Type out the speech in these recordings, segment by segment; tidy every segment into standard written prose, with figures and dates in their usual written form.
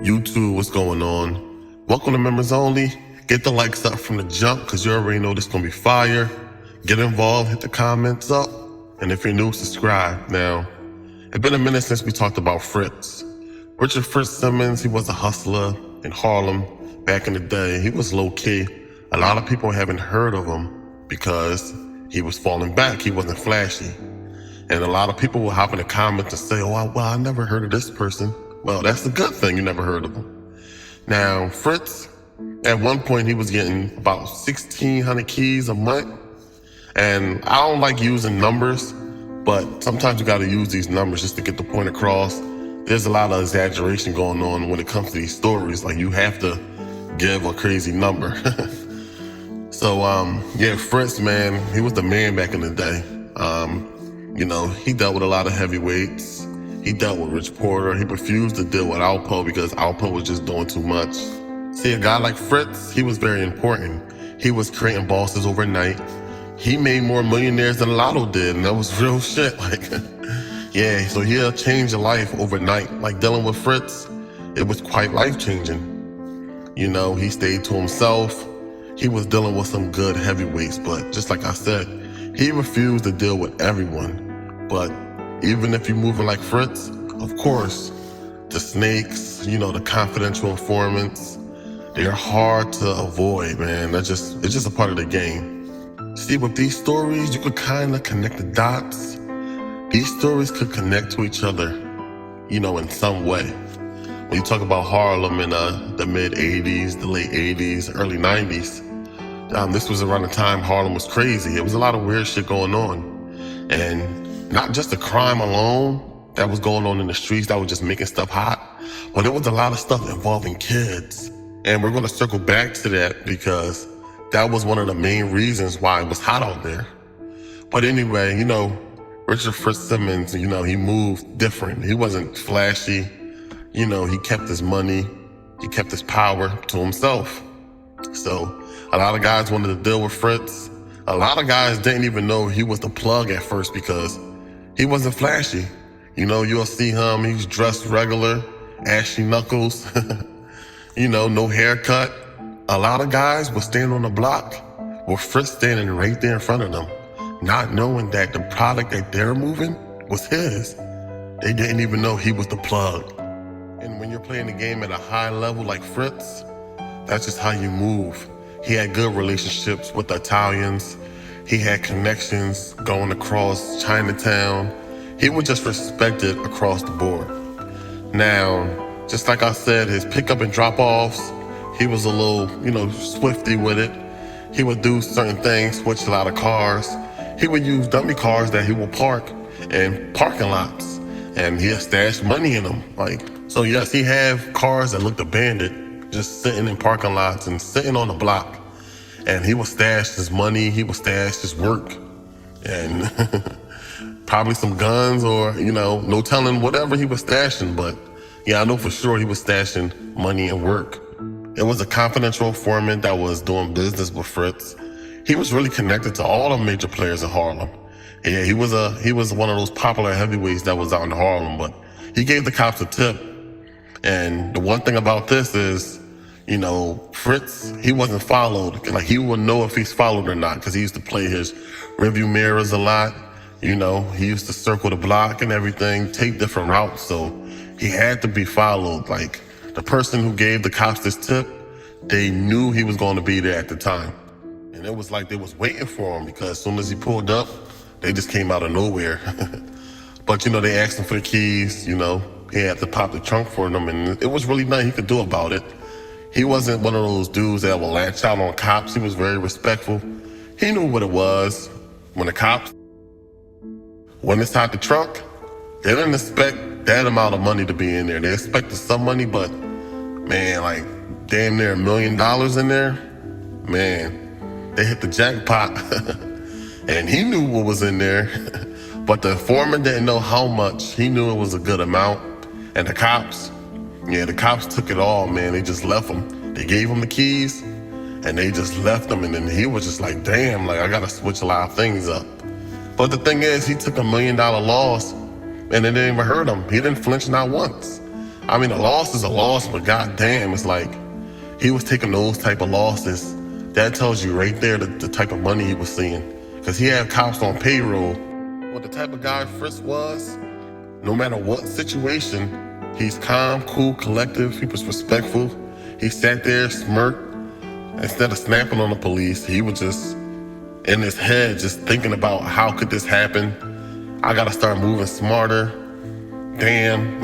YouTube, what's going on? Welcome to Members Only. Get the likes up from the jump because you already know this is going to be fire. Get involved, hit the comments up. And if you're new, subscribe. Now, it's been a minute since we talked about Fritz. Fritz Simmons, he was a hustler in Harlem back in the day. He was low key. A lot of people haven't heard of him because he was falling back. He wasn't flashy. And a lot of people will hop in the comments and say, I never heard of this person. Well, that's a good thing you never heard of him. Now, Fritz, at one point he was getting about 1,600 keys a month. And I don't like using numbers, but sometimes you gotta use these numbers just to get the point across. There's a lot of exaggeration going on when it comes to these stories. Like, you have to give a crazy number. So, Fritz, man, he was the man back in the day. He dealt with a lot of heavyweights. He dealt with Rich Porter. He refused to deal with Uphold because Uphold was just doing too much. See, a guy like Fritz, he was very important. He was creating bosses overnight. He made more millionaires than Lotto did, and that was real shit. So he'll change your life overnight. Like, dealing with Fritz, it was quite life-changing. He stayed to himself. He was dealing with some good heavyweights, but just like I said, he refused to deal with everyone. But even if you're moving like Fritz, of course, the snakes, the confidential informants, they're hard to avoid, man. It's just a part of the game. See, with these stories, you could kind of connect the dots. These stories could connect to each other, in some way. When you talk about Harlem in the mid-'80s, the late '80s, early '90s, this was around the time Harlem was crazy. There was a lot of weird shit going on. And not just the crime alone that was going on in the streets that was just making stuff hot, but there was a lot of stuff involving kids. And we're going to circle back to that because that was one of the main reasons why it was hot out there. But anyway, Fritz Simmons, he moved different. He wasn't flashy. He kept his money. He kept his power to himself. So a lot of guys wanted to deal with Fritz. A lot of guys didn't even know he was the plug at first because he wasn't flashy. You'll see him, he's dressed regular, ashy knuckles, no haircut. A lot of guys would stand on the block with Fritz standing right there in front of them, not knowing that the product that they're moving was his. They didn't even know he was the plug. And when you're playing the game at a high level like Fritz, that's just how you move. He had good relationships with the Italians. He had connections going across Chinatown. He was just respected across the board. Now, just like I said, his pickup and drop-offs, he was a little, swifty with it. He would do certain things, switch a lot of cars. He would use dummy cars that he would park in parking lots, and he'd stash money in them. So yes, he had cars that looked abandoned, just sitting in parking lots and sitting on the block. And he would stash his money, he would stash his work, and probably some guns or, no telling whatever he was stashing. But yeah, I know for sure he was stashing money and work. It was a confidential informant that was doing business with Fritz. He was really connected to all the major players in Harlem. Yeah, he was one of those popular heavyweights that was out in Harlem, but he gave the cops a tip. And the one thing about this is, Fritz, he wasn't followed. He wouldn't know if he's followed or not because he used to play his rearview mirrors a lot. He used to circle the block and everything, take different routes. So he had to be followed. The person who gave the cops this tip, they knew he was going to be there at the time. And it was like they was waiting for him because as soon as he pulled up, they just came out of nowhere. But, they asked him for the keys, he had to pop the trunk for them. And it was really nothing he could do about it. He wasn't one of those dudes that would latch out on cops. He was very respectful. He knew what it was. When the cops went inside the trunk, they didn't expect that amount of money to be in there. They expected some money, but man, damn near $1 million in there. Man, they hit the jackpot. And he knew what was in there. But the informant didn't know how much. He knew it was a good amount. And the cops took it all, man. They just left him. They gave him the keys, and they just left him. And then he was just like, damn, I gotta switch a lot of things up. But the thing is, he took $1 million loss, and it didn't even hurt him. He didn't flinch not once. I mean, a loss is a loss, but goddamn, it's like he was taking those type of losses. That tells you right there the type of money he was seeing. Because he had cops on payroll. But the type of guy Fritz was, no matter what situation, he's calm, cool, collective. He was respectful. He sat there, smirked. Instead of snapping on the police, he was just in his head, just thinking about how could this happen? I gotta start moving smarter. Damn.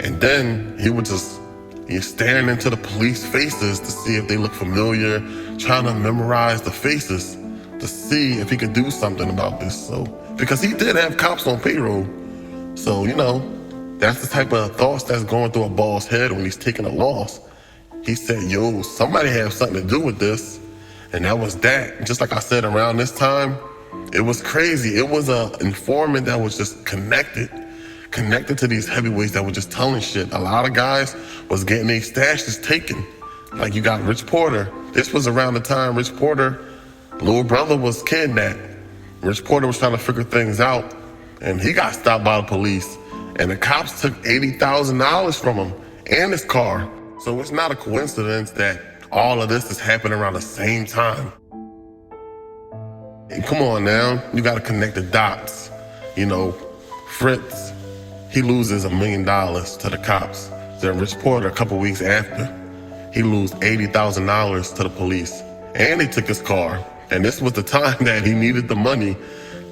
And then he would just, he's staring into the police faces to see if they look familiar, trying to memorize the faces to see if he could do something about this. So, because he did have cops on payroll. So, you know, that's the type of thoughts that's going through a boss head when he's taking a loss. He said, yo, somebody have something to do with this. And that was that. Just like I said, around this time, it was crazy. It was an informant that was just connected to these heavyweights that were just telling shit. A lot of guys was getting their stashes taken. Like you got Rich Porter. This was around the time Rich Porter, little brother, was kidnapped. Rich Porter was trying to figure things out, and he got stopped by the police. And the cops took $80,000 from him and his car. So it's not a coincidence that all of this is happening around the same time. And come on now, you gotta connect the dots. You know, Fritz, he loses $1 million to the cops. Then Rich Porter, a couple weeks after, he loses $80,000 to the police. And they took his car. And this was the time that he needed the money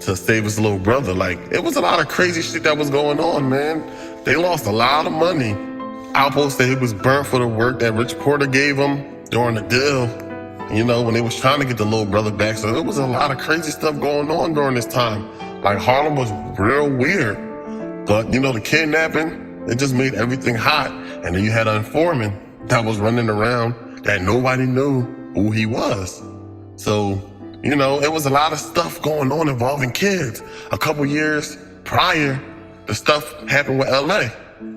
to save his little brother. Like, it was a lot of crazy shit that was going on, man. They lost a lot of money. Uphold said he was burnt for the work that Rich Porter gave him during the deal, you know, when they was trying to get the little brother back. So there was a lot of crazy stuff going on during this time. Like, Harlem was real weird. But, you know, the kidnapping, it just made everything hot. And then you had an informant that was running around that nobody knew who he was. So, you know, it was a lot of stuff going on involving kids. A couple years prior, the stuff happened with LA.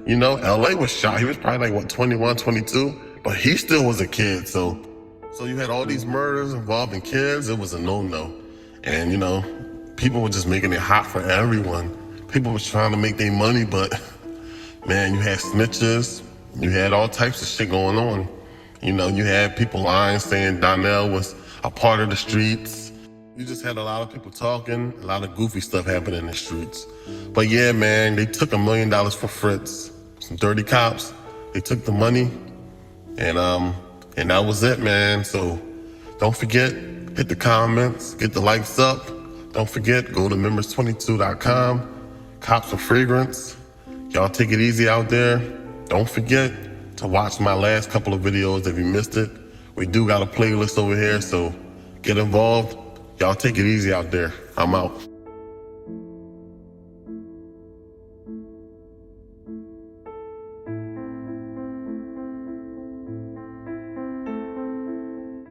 You know, LA was shot. He was probably like, what, 21, 22? But he still was a kid. So you had all these murders involving kids. It was a no-no. And, you know, people were just making it hot for everyone. People was trying to make their money, but, man, you had snitches. You had all types of shit going on. You know, you had people lying, saying Donnell was a part of the streets. You just had a lot of people talking, a lot of goofy stuff happening in the streets. But yeah, man, they took $1 million for Fritz. Some dirty cops. They took the money, and that was it, man. So don't forget, hit the comments, get the likes up. Don't forget, go to members22.com. Cops for fragrance. Y'all take it easy out there. Don't forget to watch my last couple of videos if you missed it. We do got a playlist over here, so get involved. Y'all take it easy out there. I'm out.